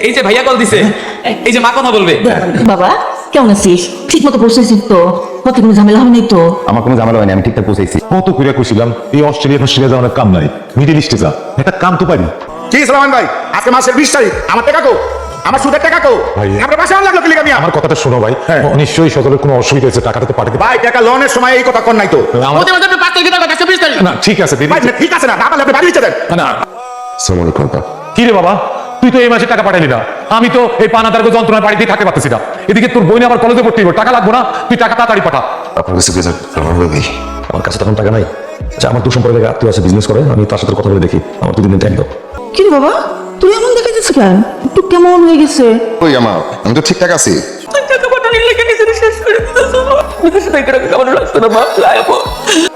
এই যে ভাইয়া কল দিছে, এই যে মা কথা বলবে। বাবা কেমন আছিস? ঠিক মতো পৌঁছেছিস তো? কত কোনো ঝামেলা হয়নি তো? আমার কোনো ঝামেলা হয়নি, আমি ঠিকঠাক পৌঁছাইছি। কত করে খুশিলাম এই অস্ট্রেলিয়া যাওয়ার কাম নাই, মিডিল ইস্টে যা, একটা কাম তো পারি। কি সালমান ভাই, আজকে মাসের 20 তারিখ, আমার টাকা কো, আমার সুদের টাকা কো ভাই, আমরা বাসা লাগলো কি লিগা মিয়া? আমার কথাটা শোনো ভাই, হ্যাঁ। নিশ্চয়ই সকলের কোনো অসুবিধা হয়েছে, টাকাটা তো পাঠাতে। ভাই টাকা লোনের সময় এই কথা কোন নাই তো। আমার- প্রতি মাসে 5 তারিখে টাকা, আজকে 20 তারিখ। না ঠিক আছে দিদি। ভাই ঠিক আছে না, টাকা লাগবে বাড়ি দিতে দেন। না আসসালামু আলাইকুম আপা। কি রে বাবা, তুই তো এই মাসে টাকা পাঠাইলি না, আমি তো এই পানাদার্গ যন্ত্রণার বাড়িতেই থাকতে পারতেছি না। এদিকে তোর বই আবার কলেজে পড়তে হবে, টাকা লাগবো না? তুই টাকা তাড়াতাড়ি পাঠা। আপনার কাছে প্লিজ আমার ভাই, আমার কাছে তখন টাকা নাই। আচ্ছা, আমার দু সম্পর্কে আত্মীয় আছে, বিজনেস করে, আমি তার সাথে কথা বলে দেখি। আমার 2 দিন টাইম দাও। কি রে বাবা, তুই এমন দেখাইছিস কেন? একটু কেমন হয়ে গেছে? ওই আমার, আমি তো ঠিকঠাক আছি। টাকা পাঠানোর লেগে নিজের শেষ করে দিতেছ। কেমন লাগতো না বাপ?